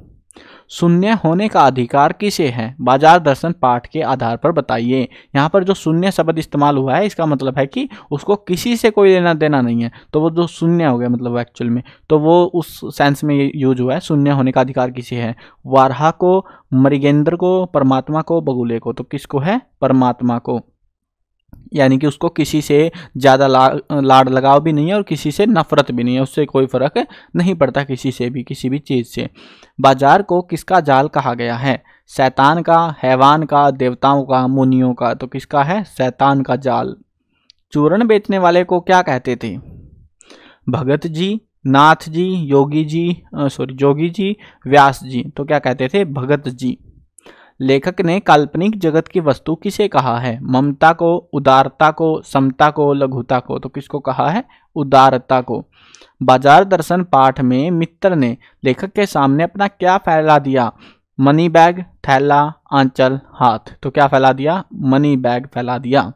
शून्य होने का अधिकार किसे है? बाजार दर्शन पाठ के आधार पर बताइए। यहाँ पर जो शून्य शब्द इस्तेमाल हुआ है इसका मतलब है कि उसको किसी से कोई लेना देना नहीं है। तो वो जो शून्य हो गया मतलब एक्चुअल में, तो वो उस सेंस में यूज हुआ है। शून्य होने का अधिकार किसे है? वारहा को, मृगेंद्र को, परमात्मा को, बगुले को। तो किसको है? परमात्मा को। यानी कि उसको किसी से ज़्यादा लाड लगाव भी नहीं है और किसी से नफरत भी नहीं है, उससे कोई फर्क नहीं पड़ता किसी से भी, किसी भी चीज़ से। बाजार को किसका जाल कहा गया है? शैतान का, हैवान का, देवताओं का, मुनियों का। तो किसका है? शैतान का जाल। चूर्ण बेचने वाले को क्या कहते थे? भगत जी, नाथ जी, जोगी जी, व्यास जी। तो क्या कहते थे? भगत जी। लेखक ने काल्पनिक जगत की वस्तु किसे कहा है? ममता को, उदारता को, समता को, लघुता को। तो किसको कहा है? उदारता को। बाजार दर्शन पाठ में मित्र ने लेखक के सामने अपना क्या फैला दिया? मनी बैग, थैला, आंचल, हाथ। तो क्या फैला दिया? मनी बैग फैला दिया।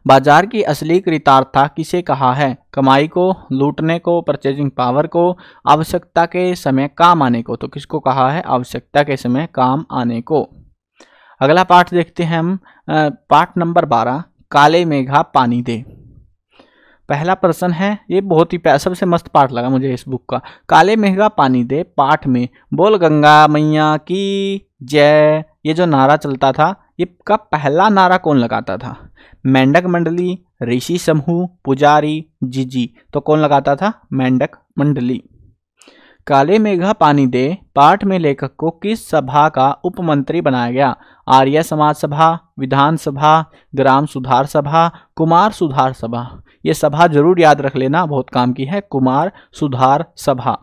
बाजार की असली कृतार्थता किसे कहा है? कमाई को, लूटने को, परचेजिंग पावर को, आवश्यकता के समय काम आने को। तो किसको कहा है? आवश्यकता के समय काम आने को। अगला पाठ देखते हैं हम, पाठ नंबर 12, काले मेघा पानी दे। पहला प्रश्न है, ये बहुत ही सबसे मस्त पाठ लगा मुझे इस बुक का। काले मेघा पानी दे पाठ में बोल गंगा मैया की जय, ये जो नारा चलता था, ये का पहला नारा कौन लगाता था? मेंढक मंडली, ऋषि समूह, पुजारी, जीजी। तो कौन लगाता था? मेंढक मंडली। काले मेघा पानी दे पाठ में लेखक को किस सभा का उपमंत्री बनाया गया? आर्य समाज सभा, विधान सभा, ग्राम सुधार सभा, कुमार सुधार सभा। ये सभा जरूर याद रख लेना, बहुत काम की है। कुमार सुधार सभा।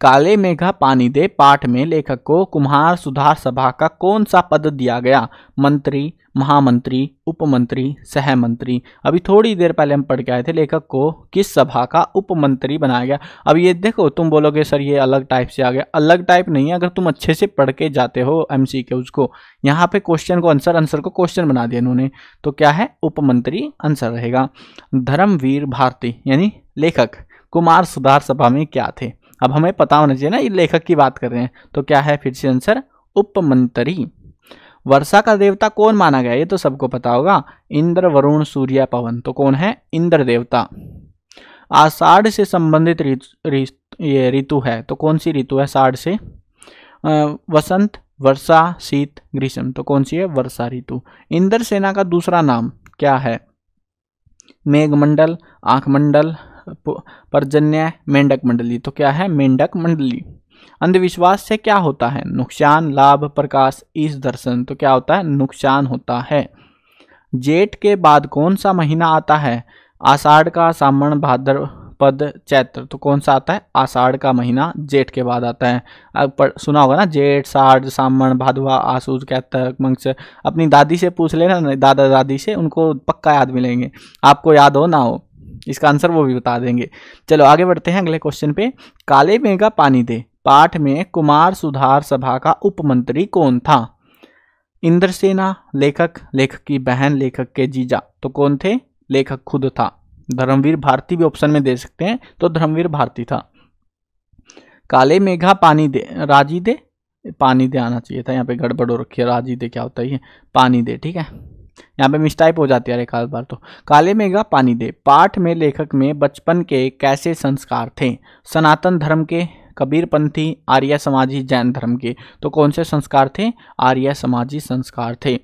काले मेघा पानी दे पाठ में लेखक को कुम्हार सुधार सभा का कौन सा पद दिया गया? मंत्री, महामंत्री, उपमंत्री, सहमंत्री। अभी थोड़ी देर पहले हम पढ़ के आए थे लेखक को किस सभा का उपमंत्री बनाया गया। अब ये देखो, तुम बोलोगे सर ये अलग टाइप से आ गया। अलग टाइप नहीं है, अगर तुम अच्छे से पढ़ के जाते हो MCQs को, यहाँ पे क्वेश्चन को आंसर, आंसर को क्वेश्चन बना दिया इन्होंने। तो क्या है? उपमंत्री आंसर रहेगा। धर्मवीर भारती यानी लेखक कुमार सुधार सभा में क्या थे? अब हमें पता होना चाहिए ना, ये लेखक की बात कर रहे हैं। तो क्या है फिर से आंसर? उपमंत्री। वर्षा का देवता कौन माना गया? ये तो सबको पता होगा, इंद्र, वरुण, सूर्य, पवन। तो कौन है? इंद्र देवता। आषाढ़ से संबंधित ये ऋतु है, तो कौन सी ऋतु है? आषाढ़ से वसंत, वर्षा, शीत, ग्रीष्म। तो कौन सी है? वर्षा ऋतु। इंद्र सेना का दूसरा नाम क्या है? मेघमंडल, आंखमंडल, पर्जन्य मेंढक मंडली, तो क्या है मेंढक मंडली। अंधविश्वास से क्या होता है नुकसान, लाभ, प्रकाश, ईश दर्शन, तो क्या होता है नुकसान होता है। जेठ के बाद कौन सा महीना आता है, आषाढ़ का, सावन, भाद्रपद, चैत्र, तो कौन सा आता है आषाढ़ का महीना जेठ के बाद आता है। अब सुना होगा ना जेठ, साढ़, सावन, भादवा, आसूज, कैतक, मंगस। अपनी दादी से पूछ लेना, दादा दादी से, उनको पक्का याद मिलेंगे, आपको याद हो ना हो इसका आंसर वो भी बता देंगे। चलो आगे बढ़ते हैं अगले क्वेश्चन पे। काले मेघा पानी दे पाठ में कुमार सुधार सभा का उपमंत्री कौन था, इंद्रसेना, लेखक, लेखक की बहन, लेखक के जीजा, तो कौन थे लेखक खुद था। धर्मवीर भारती भी ऑप्शन में दे सकते हैं, तो धर्मवीर भारती था। काले मेघा पानी दे, राजी दे, पानी दे आना चाहिए था, यहाँ पे गड़बड़ हो रखी है, राजी दे क्या होता है ये पानी दे, ठीक है, यहाँ पे मिस्टाइप हो जाती है एक आध बार। तो काले मेघा पानी दे पाठ में लेखक में बचपन के कैसे संस्कार थे, सनातन धर्म के, कबीरपंथी, आर्य समाजी, जैन धर्म के, तो कौन से संस्कार थे आर्य समाजी संस्कार थे।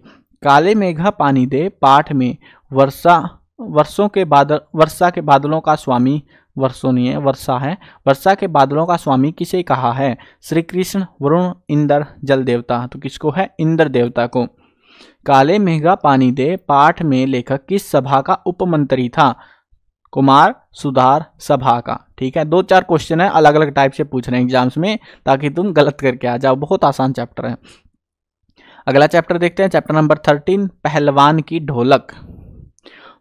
काले मेघा पानी दे पाठ में वर्षा के बादलों का स्वामी, वर्षों नहीं है वर्षा है, वर्षा के बादलों का स्वामी किसे कहा है, श्री कृष्ण, वरुण, इंद्र, जल देवता, तो किसको है इंद्र देवता को। काले मेघा पानी दे पाठ में लेखक किस सभा का उपमंत्री था, कुमार सुधार सभा का, ठीक है। 2-4 क्वेश्चन है अलग अलग टाइप से पूछ रहे हैं एग्जाम्स में, ताकि तुम गलत करके आ जाओ, बहुत आसान चैप्टर है। अगला चैप्टर देखते हैं, चैप्टर नंबर 13, पहलवान की ढोलक।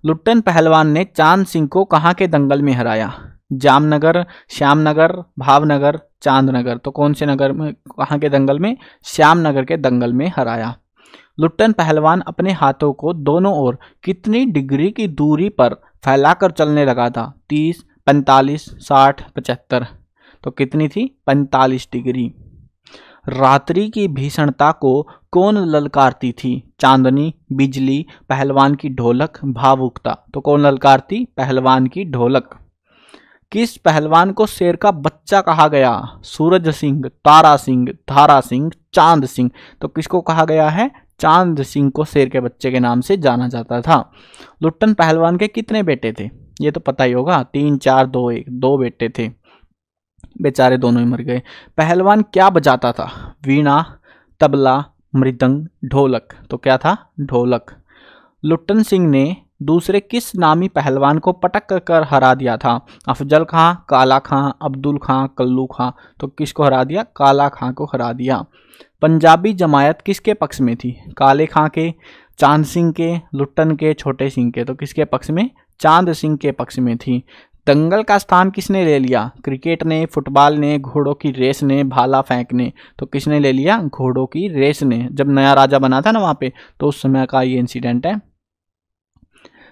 लुट्टन पहलवान ने चांद सिंह को कहाँ के दंगल में हराया, जामनगर, श्यामनगर, भावनगर, चांदनगर, तो कौन से नगर में, कहाँ के दंगल में, श्यामनगर के दंगल में हराया। लुट्टन पहलवान अपने हाथों को दोनों ओर कितनी डिग्री की दूरी पर फैलाकर चलने लगा था, 30, 45, 60, 75, तो कितनी थी 45 डिग्री। रात्रि की भीषणता को कौन ललकारती थी, चांदनी, बिजली, पहलवान की ढोलक, भावुकता, तो कौन ललकारती पहलवान की ढोलक। किस पहलवान को शेर का बच्चा कहा गया, सूरज सिंह, तारा सिंह, धारा सिंह, चांद सिंह, तो किसको कहा गया है चांद सिंह को शेर के बच्चे के नाम से जाना जाता था। लुट्टन पहलवान के कितने बेटे थे, ये तो पता ही होगा, 3, 4, 2, 1, 2 बेटे थे, बेचारे दोनों ही मर गए। पहलवान क्या बजाता था, वीणा, तबला, मृदंग, ढोलक, तो क्या था ढोलक। लुट्टन सिंह ने दूसरे किस नामी पहलवान को पटक कर हरा दिया था, अफजल खां, काला खां, अब्दुल खां, कल्लू खां, तो किसको हरा दिया काला खां को हरा दिया। पंजाबी जमायत किसके पक्ष में थी, काले खां के, चांद सिंह के, लुट्टन के, छोटे सिंह के, तो किसके पक्ष में चांद सिंह के पक्ष में थी। दंगल का स्थान किसने ले लिया, क्रिकेट ने, फुटबॉल ने, घोड़ों की रेस ने, भाला फेंकने, तो किसने ले लिया घोड़ों की रेस ने, जब नया राजा बना था ना वहां पे, तो उस समय का ये इंसिडेंट है।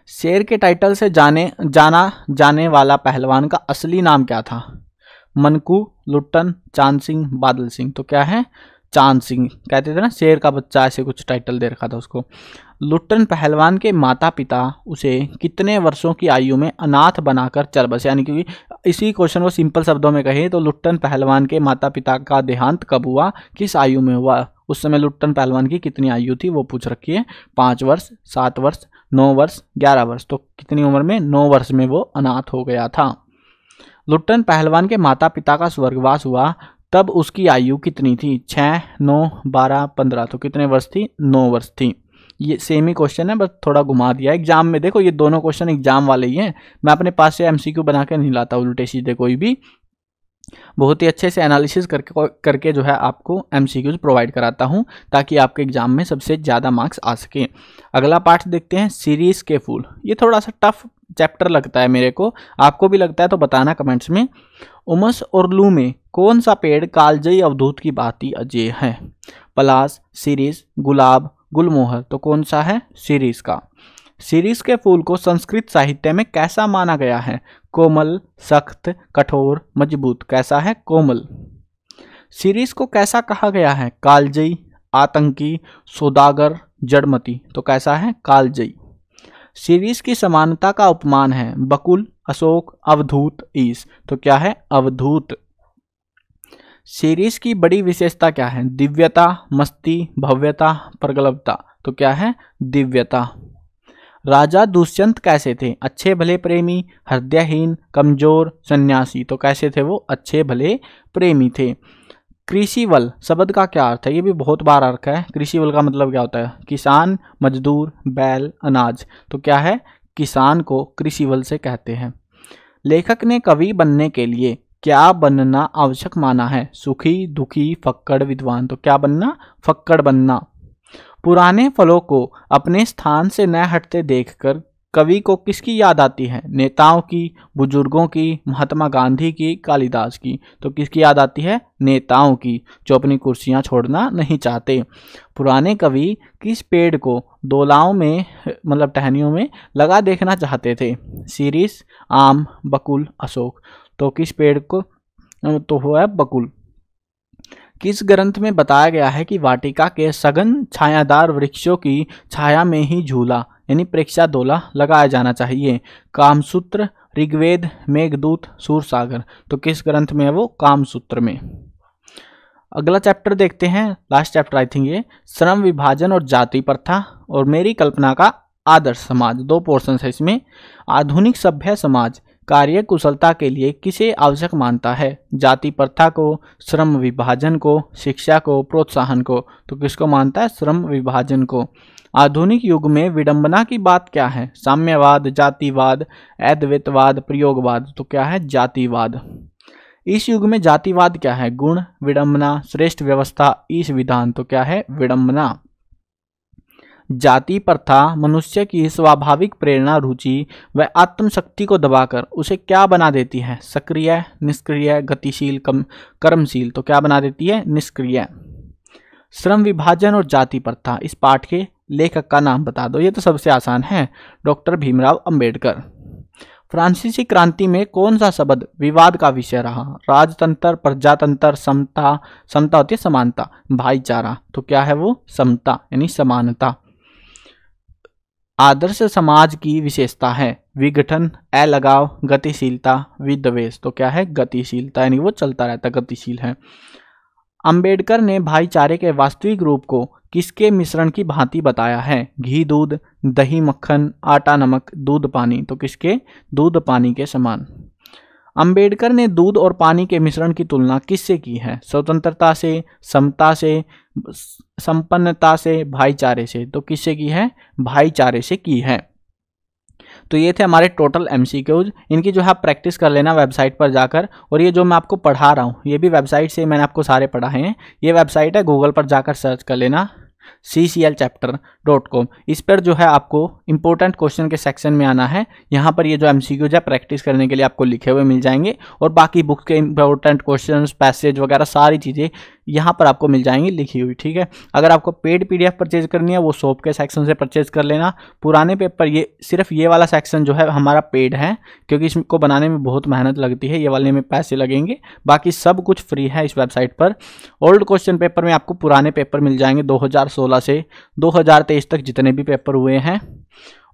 शेर के टाइटल से जाना जाने वाला पहलवान का असली नाम क्या था, मनकू, लुट्टन, चांद सिंह, बादल सिंह, तो क्या है चांद सिंह, कहते थे ना शेर का बच्चा, ऐसे कुछ टाइटल दे रखा था उसको। लुट्टन पहलवान के माता पिता उसे कितने वर्षों की आयु में अनाथ बनाकर चल बसे, यानी कि इसी क्वेश्चन को सिंपल शब्दों में कहें तो लुट्टन पहलवान के माता पिता का देहांत कब हुआ, किस आयु में हुआ, उस समय लुट्टन पहलवान की कितनी आयु थी वो पूछ रखी है, 5 वर्ष, 7 वर्ष, 9 वर्ष, 11 वर्ष, तो कितनी उम्र में 9 वर्ष में वो अनाथ हो गया था। लुट्टन पहलवान के माता पिता का स्वर्गवास हुआ तब उसकी आयु कितनी थी, 6, 9, 12, 15, तो कितने वर्ष थी 9 वर्ष थी। ये सेम ही क्वेश्चन है, बस थोड़ा घुमा दिया एग्जाम में, देखो ये दोनों क्वेश्चन एग्जाम वाले ही हैं, मैं अपने पास से एमसीक्यू बना के नहीं लाता उल्टे सीधे कोई भी, बहुत ही अच्छे से एनालिसिस करके जो है आपको एमसीक्यूज प्रोवाइड कराता हूं, ताकि आपके एग्जाम में सबसे ज़्यादा मार्क्स आ सके। अगला पार्ट देखते हैं, सीरीज के फूल। ये थोड़ा सा टफ चैप्टर लगता है मेरे को, आपको भी लगता है तो बताना कमेंट्स में। उमस और लू में कौन सा पेड़ कालजयी अवधूत की भांति अजेय है, पलास, सीरीज, गुलाब, गुलमोहर, तो कौन सा है सीरीज का। सीरीज के फूल को संस्कृत साहित्य में कैसा माना गया है, कोमल, सख्त, कठोर, मजबूत, कैसा है कोमल। सीरीज को कैसा कहा गया है, कालजयी, आतंकी, सौदागर, जड़मती, तो कैसा है कालजयी। सीरीज की समानता का उपमान है, बकुल, अशोक, अवधूत, ईश, तो क्या है अवधूत। सीरीज की बड़ी विशेषता क्या है, दिव्यता, मस्ती, भव्यता, प्रगल्भता, तो क्या है दिव्यता। राजा दुष्यंत कैसे थे? अच्छे भले प्रेमी, हृदयहीन, कमजोर, सन्यासी। तो कैसे थे वो? अच्छे भले प्रेमी थे। कृषिवल शब्द का क्या अर्थ है? ये भी बहुत बार अर्थ है। कृषिवल का मतलब क्या होता है? किसान, मजदूर, बैल, अनाज। तो क्या है? किसान को कृषिवल से कहते हैं। लेखक ने कवि बनने के लिए क्या बनना आवश्यक माना है? सुखी, दुखी, फक्कड़, विद्वान। तो क्या बनना? फक्कड़ बनना। पुराने फलों को अपने स्थान से न हटते देखकर कवि को किसकी याद आती है? नेताओं की, बुजुर्गों की, महात्मा गांधी की, कालिदास की। तो किसकी याद आती है? नेताओं की, जो अपनी कुर्सियां छोड़ना नहीं चाहते। पुराने कवि किस पेड़ को दोलाओं में मतलब टहनियों में लगा देखना चाहते थे? शीरीष, आम, बकुल, अशोक। तो किस पेड़ को? तो वो है बकुल। किस ग्रंथ में बताया गया है कि वाटिका के सघन छायादार वृक्षों की छाया में ही झूला यानी प्रेक्षा दोला लगाया जाना चाहिए? कामसूत्र, ऋग्वेद, मेघदूत, सूरसागर। तो किस ग्रंथ में है वो? कामसूत्र में। अगला चैप्टर देखते हैं, लास्ट चैप्टर आई थिंक ये, श्रम विभाजन और जाति प्रथा और मेरी कल्पना का आदर्श समाज। 2 पोर्शन है इसमें। आधुनिक सभ्य समाज कार्य कुशलता के लिए किसे आवश्यक मानता है? जाति प्रथा को, श्रम विभाजन को, शिक्षा को, प्रोत्साहन को। तो किसको मानता है? श्रम विभाजन को। आधुनिक युग में विडंबना की बात क्या है? साम्यवाद, जातिवाद, अद्वैतवाद, प्रयोगवाद। तो क्या है? जातिवाद। इस युग में जातिवाद क्या है? गुण, विडंबना, श्रेष्ठ व्यवस्था, ईश विधान। तो क्या है? विडंबना। जाति प्रथा मनुष्य की स्वाभाविक प्रेरणा, रुचि व आत्मशक्ति को दबाकर उसे क्या बना देती है? सक्रिय, निष्क्रिय, गतिशील, कर्मशील। तो क्या बना देती है? निष्क्रिय। श्रम विभाजन और जाति प्रथा, इस पाठ के लेखक का नाम बता दो। ये तो सबसे आसान है, डॉक्टर भीमराव अंबेडकर। फ्रांसीसी क्रांति में कौन सा शब्द विवाद का विषय रहा? राजतंत्र, प्रजातंत्र, समता। समता होती है समानता, भाईचारा। तो क्या है वो? समता यानी समानता। आदर्श समाज की विशेषता है विघटन, अलगाव, गतिशीलता, विद्वेष। तो क्या है? गतिशीलता यानी वो चलता रहता, गतिशील है। अंबेडकर ने भाईचारे के वास्तविक रूप को किसके मिश्रण की भांति बताया है? घी दूध, दही मक्खन, आटा नमक, दूध पानी। तो किसके? दूध पानी के समान। अंबेडकर ने दूध और पानी के मिश्रण की तुलना किससे की है? स्वतंत्रता से, समता से, संपन्नता से, भाईचारे से। तो किससे की है? भाईचारे से की है। तो ये थे हमारे टोटल एमसीक्यूज। इनकी जो है प्रैक्टिस कर लेना वेबसाइट पर जाकर, और ये जो मैं आपको पढ़ा रहा हूँ ये भी वेबसाइट से मैंने आपको सारे पढ़ाए हैं। ये वेबसाइट है, गूगल पर जाकर सर्च कर लेना cclchapter.com। इस पर जो है आपको इंपॉर्टेंट क्वेश्चन के सेक्शन में आना है। यहाँ पर ये जो एमसीक्यूज है प्रैक्टिस करने के लिए आपको लिखे हुए मिल जाएंगे, और बाकी बुक के इंपॉर्टेंट क्वेश्चंस, पैसेज वगैरह सारी चीज़ें यहाँ पर आपको मिल जाएंगी लिखी हुई। ठीक है, अगर आपको पेड पीडीएफ परचेज करनी है वो शॉप के सेक्शन से परचेज कर लेना। पुराने पेपर ये सिर्फ ये वाला सेक्शन जो है हमारा पेड है, क्योंकि इसको बनाने में बहुत मेहनत लगती है, ये वाले में पैसे लगेंगे। बाकी सब कुछ फ्री है इस वेबसाइट पर। ओल्ड क्वेश्चन पेपर में आपको पुराने पेपर मिल जाएंगे 2016 से 2023 तक जितने भी पेपर हुए हैं।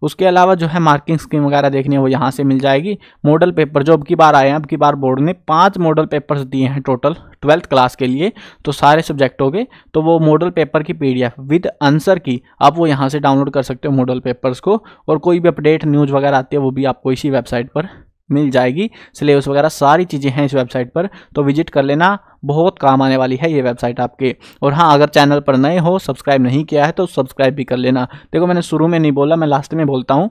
उसके अलावा जो है मार्किंग स्कीम वगैरह देखनी है वो यहाँ से मिल जाएगी। मॉडल पेपर जो अब की बार आए हैं, अब की बार बोर्ड ने 5 मॉडल पेपर्स दिए हैं टोटल 12th क्लास के लिए, तो सारे सब्जेक्टों के। तो वो मॉडल पेपर की पीडीएफ विद आंसर की आप वो यहाँ से डाउनलोड कर सकते हो मॉडल पेपर्स को, और कोई भी अपडेट न्यूज़ वगैरह आती है वो भी आपको इसी वेबसाइट पर मिल जाएगी। सिलेबस वगैरह सारी चीज़ें हैं इस वेबसाइट पर, तो विजिट कर लेना, बहुत काम आने वाली है ये वेबसाइट आपके। और हाँ, अगर चैनल पर नए हो, सब्सक्राइब नहीं किया है तो सब्सक्राइब भी कर लेना। देखो मैंने शुरू में नहीं बोला, मैं लास्ट में बोलता हूँ,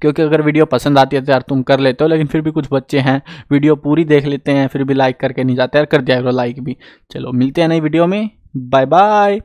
क्योंकि अगर वीडियो पसंद आती है तो यार तुम कर लेते हो, लेकिन फिर भी कुछ बच्चे हैं वीडियो पूरी देख लेते हैं फिर भी लाइक करके नहीं जाते यार, कर दिया करो लाइक भी। चलो मिलते हैं नई वीडियो में, बाय बाय।